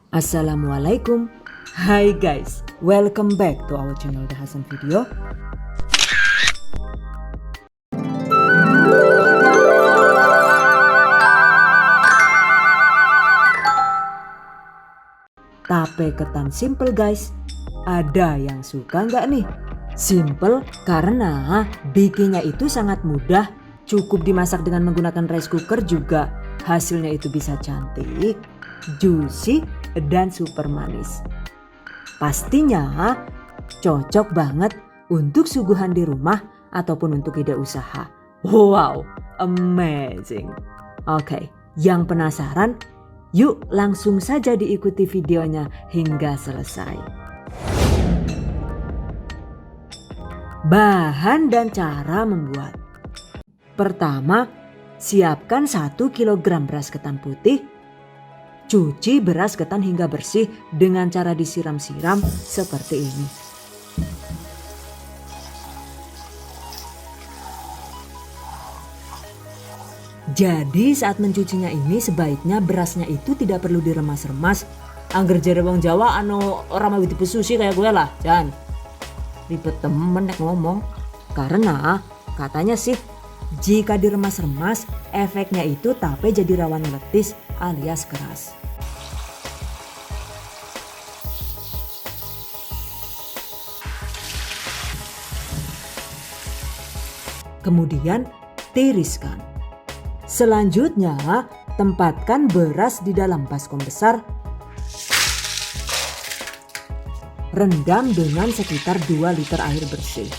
Assalamualaikum. Hai guys, welcome back to our channel The Hasan Video. Tape ketan simple guys. Ada yang suka nggak nih? Simple karena bikinnya itu sangat mudah. Cukup dimasak dengan menggunakan rice cooker juga. Hasilnya itu bisa cantik, juicy, dan super manis. Pastinya cocok banget untuk suguhan di rumah ataupun untuk ide usaha. Wow, amazing. Oke, yang penasaran? Yuk langsung saja diikuti videonya hingga selesai. Bahan dan cara membuat. Pertama, siapkan 1 kg beras ketan putih. Cuci beras ketan hingga bersih dengan cara disiram-siram seperti ini. Jadi saat mencucinya ini sebaiknya berasnya itu tidak perlu diremas-remas. Angger jare wong Jawa anu ora mau dipesusi kayak gue lah, Jan. Ribet temen nek ngomong. Karena katanya sih jika diremas-remas efeknya itu tape jadi rawan letis alias keras. Kemudian tiriskan. Selanjutnya tempatkan beras di dalam baskom besar. Rendam dengan sekitar 2 liter air bersih.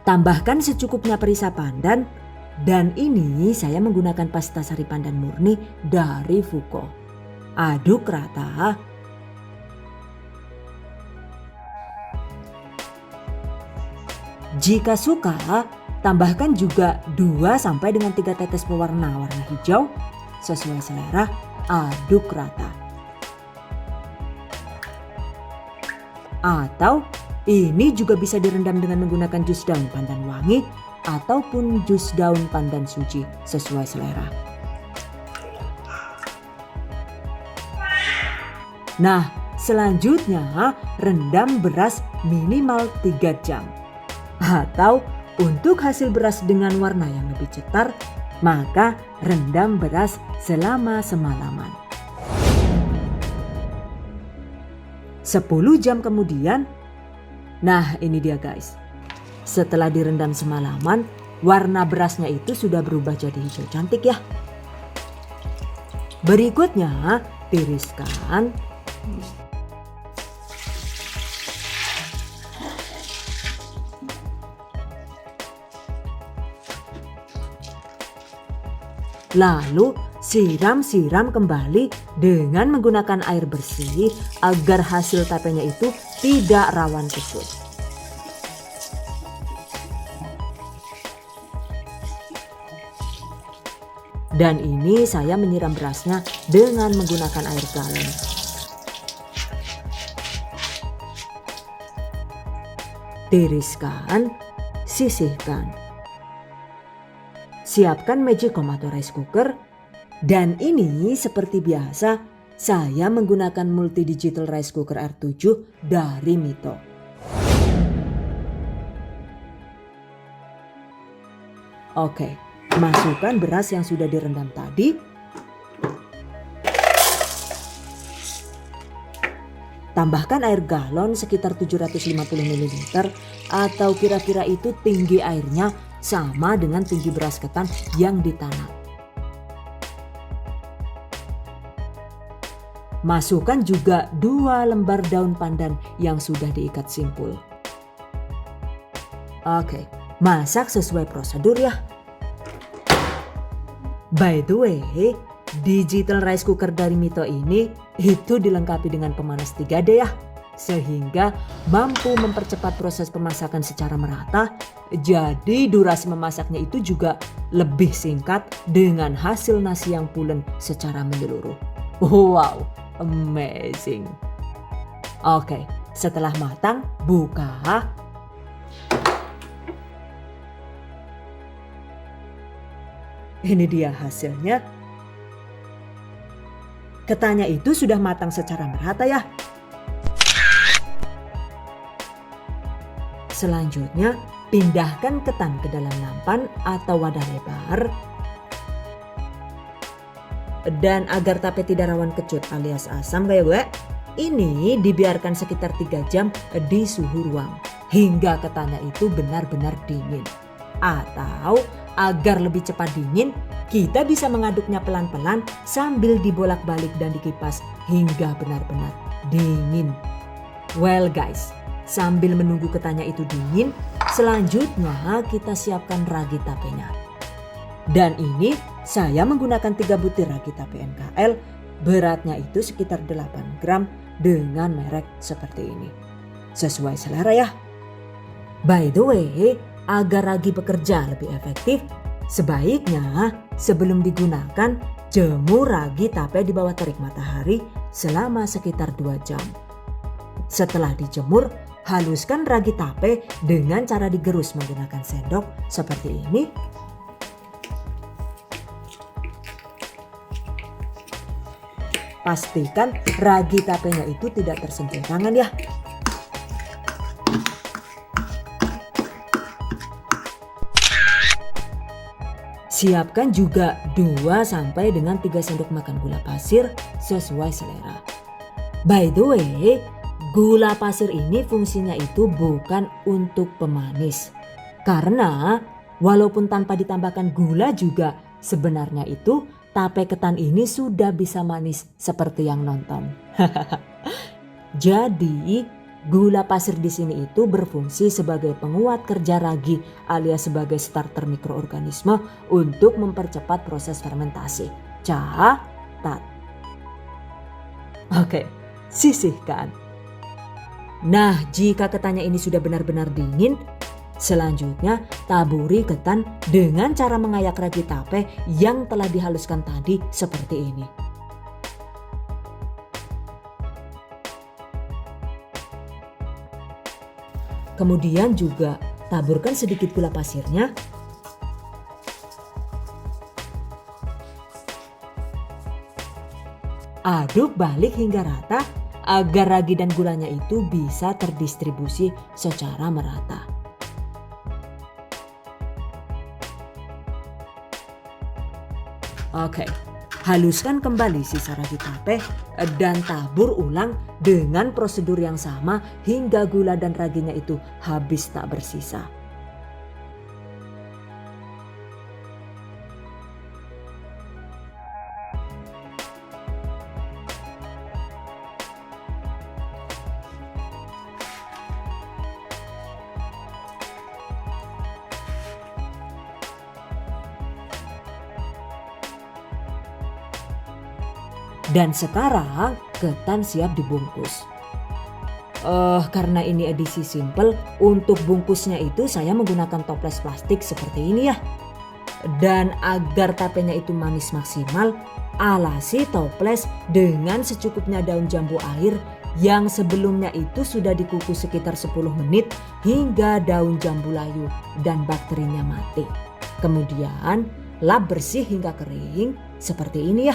Tambahkan secukupnya perisa pandan, dan ini saya menggunakan pasta sari pandan murni dari Fuko. Aduk rata. Jika suka, tambahkan juga 2 sampai dengan 3 tetes pewarna warna hijau sesuai selera. Aduk rata. Atau ini juga bisa direndam dengan menggunakan jus daun pandan wangi ataupun jus daun pandan suji sesuai selera. Nah, selanjutnya rendam beras minimal 3 jam. Atau untuk hasil beras dengan warna yang lebih cetar, maka rendam beras selama semalaman. 10 jam kemudian, nah ini dia guys. Setelah direndam semalaman, warna berasnya itu sudah berubah jadi hijau cantik ya. Berikutnya tiriskan. Lalu siram-siram kembali dengan menggunakan air bersih agar hasil tapenya itu tidak rawan kusut. Dan ini saya menyiram berasnya dengan menggunakan air galon. Tiriskan, sisihkan. Siapkan Magicom atau rice cooker. Dan ini seperti biasa saya menggunakan multi digital rice cooker R7 dari Mito. Oke, masukkan beras yang sudah direndam tadi. Tambahkan air galon sekitar 750 ml atau kira-kira itu tinggi airnya sama dengan tinggi beras ketan yang ditanam. Masukkan juga 2 lembar daun pandan yang sudah diikat simpul. Oke, masak sesuai prosedur ya. By the way, digital rice cooker dari Mito ini itu dilengkapi dengan pemanas 3D ya. Sehingga mampu mempercepat proses pemasakan secara merata. Jadi durasi memasaknya itu juga lebih singkat dengan hasil nasi yang pulen secara menyeluruh. Wow, amazing. Oke, setelah matang, buka. Ini dia hasilnya. ketannya itu sudah matang secara merata ya. Selanjutnya, pindahkan ketan ke dalam nampan atau wadah lebar. Dan agar tape tidak rawan kecut alias asam kayak gue, ini dibiarkan sekitar 3 jam di suhu ruang hingga ketannya itu benar-benar dingin. Atau agar lebih cepat dingin, kita bisa mengaduknya pelan-pelan sambil dibolak-balik dan dikipas hingga benar-benar dingin. Well guys, sambil menunggu ketannya itu dingin, selanjutnya kita siapkan ragi tapenya. Dan ini saya menggunakan 3 butir ragi tape NKL, beratnya itu sekitar 8 gram dengan merek seperti ini. Sesuai selera ya. By the way, agar ragi bekerja lebih efektif, sebaiknya sebelum digunakan jemur ragi tape di bawah terik matahari selama sekitar 2 jam. Setelah dijemur, haluskan ragi tape dengan cara digerus menggunakan sendok seperti ini. Pastikan ragi tapenya itu tidak tersentuh tangan ya. Siapkan juga 2 sampai dengan 3 sendok makan gula pasir sesuai selera. By the way, gula pasir ini fungsinya itu bukan untuk pemanis. Karena walaupun tanpa ditambahkan gula juga sebenarnya itu tape ketan ini sudah bisa manis seperti yang nonton. Jadi gula pasir di sini itu berfungsi sebagai penguat kerja ragi alias sebagai starter mikroorganisme untuk mempercepat proses fermentasi. Catat. Oke, sisihkan. Nah, jika ketannya ini sudah benar-benar dingin, selanjutnya taburi ketan dengan cara mengayak ragi tape yang telah dihaluskan tadi seperti ini. Kemudian juga taburkan sedikit gula pasirnya. Aduk balik hingga rata agar ragi dan gulanya itu bisa terdistribusi secara merata. Oke, haluskan kembali sisa ragi tape dan tabur ulang dengan prosedur yang sama hingga gula dan raginya itu habis tak bersisa. Dan sekarang ketan siap dibungkus. Karena ini edisi simple, untuk bungkusnya itu saya menggunakan toples plastik seperti ini ya. Dan agar tapenya itu manis maksimal, alasi toples dengan secukupnya daun jambu air yang sebelumnya itu sudah dikukus sekitar 10 menit hingga daun jambu layu dan bakterinya mati. Kemudian lap bersih hingga kering seperti ini ya.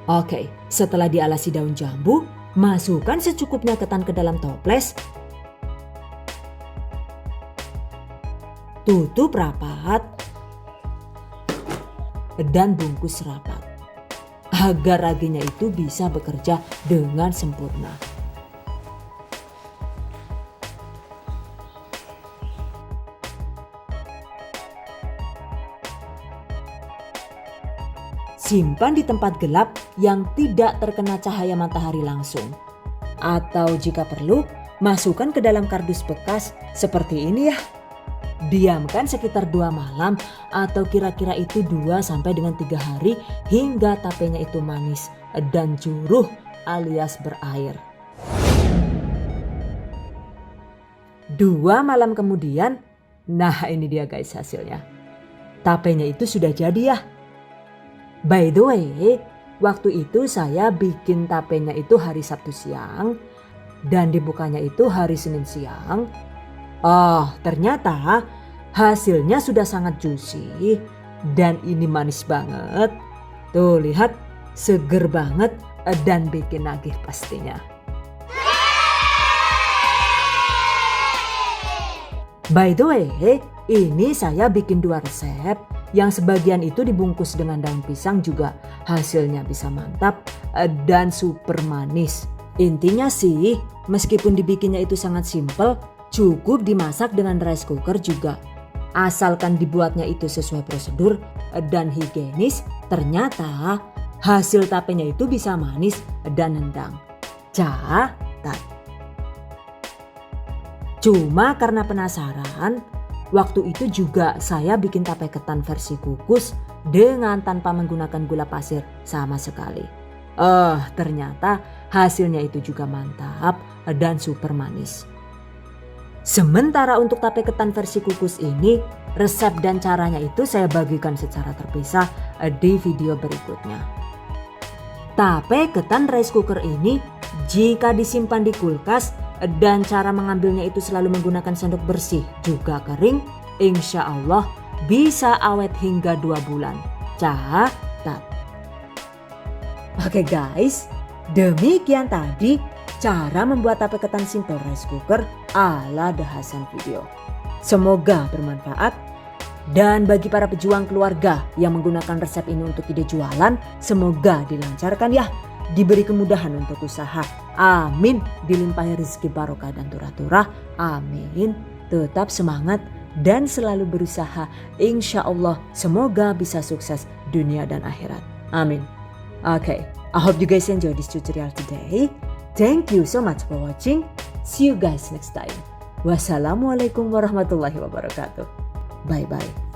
Oke, setelah dialasi daun jambu, masukkan secukupnya ketan ke dalam toples. Tutup rapat dan bungkus rapat agar raginya itu bisa bekerja dengan sempurna. Simpan di tempat gelap yang tidak terkena cahaya matahari langsung. Atau jika perlu, masukkan ke dalam kardus bekas seperti ini ya. Diamkan sekitar 2 malam atau kira-kira itu 2 sampai dengan 3 hari hingga tapenya itu manis dan juruh alias berair. 2 malam kemudian, nah ini dia guys hasilnya. Tapenya itu sudah jadi ya. By the way, waktu itu saya bikin tapenya itu hari Sabtu siang dan dibukanya itu hari Senin siang. Ternyata hasilnya sudah sangat juicy Dan ini manis banget. Tuh lihat, seger banget dan bikin nagih pastinya. By the way, ini saya bikin 2 resep. Yang sebagian itu dibungkus dengan daun pisang juga hasilnya bisa mantap dan super manis. Intinya sih, meskipun dibikinnya itu sangat simple, cukup dimasak dengan rice cooker juga. Asalkan dibuatnya itu sesuai prosedur dan higienis, ternyata hasil tapenya itu bisa manis dan nendang. Catat. Cuma karena penasaran, waktu itu juga saya bikin tape ketan versi kukus dengan tanpa menggunakan gula pasir sama sekali. Ternyata hasilnya itu juga mantap dan super manis. Sementara untuk tape ketan versi kukus ini, resep dan caranya itu saya bagikan secara terpisah di video berikutnya. Tape ketan rice cooker ini jika disimpan di kulkas dan cara mengambilnya itu selalu menggunakan sendok bersih juga kering, insya Allah bisa awet hingga 2 bulan. Catat. Oke guys, demikian tadi cara membuat tape ketan simple rice cooker ala The Hasan Video. Semoga bermanfaat. Dan bagi para pejuang keluarga yang menggunakan resep ini untuk ide jualan, semoga dilancarkan ya. Diberi kemudahan untuk usaha. Amin. Dilimpahi rezeki barokah dan turah-turah. Amin. Tetap semangat dan selalu berusaha. Insya Allah semoga bisa sukses dunia dan akhirat. Amin. Okay, I hope you guys enjoy this tutorial today. Thank you so much for watching. See you guys next time. Wassalamualaikum warahmatullahi wabarakatuh. Bye-bye.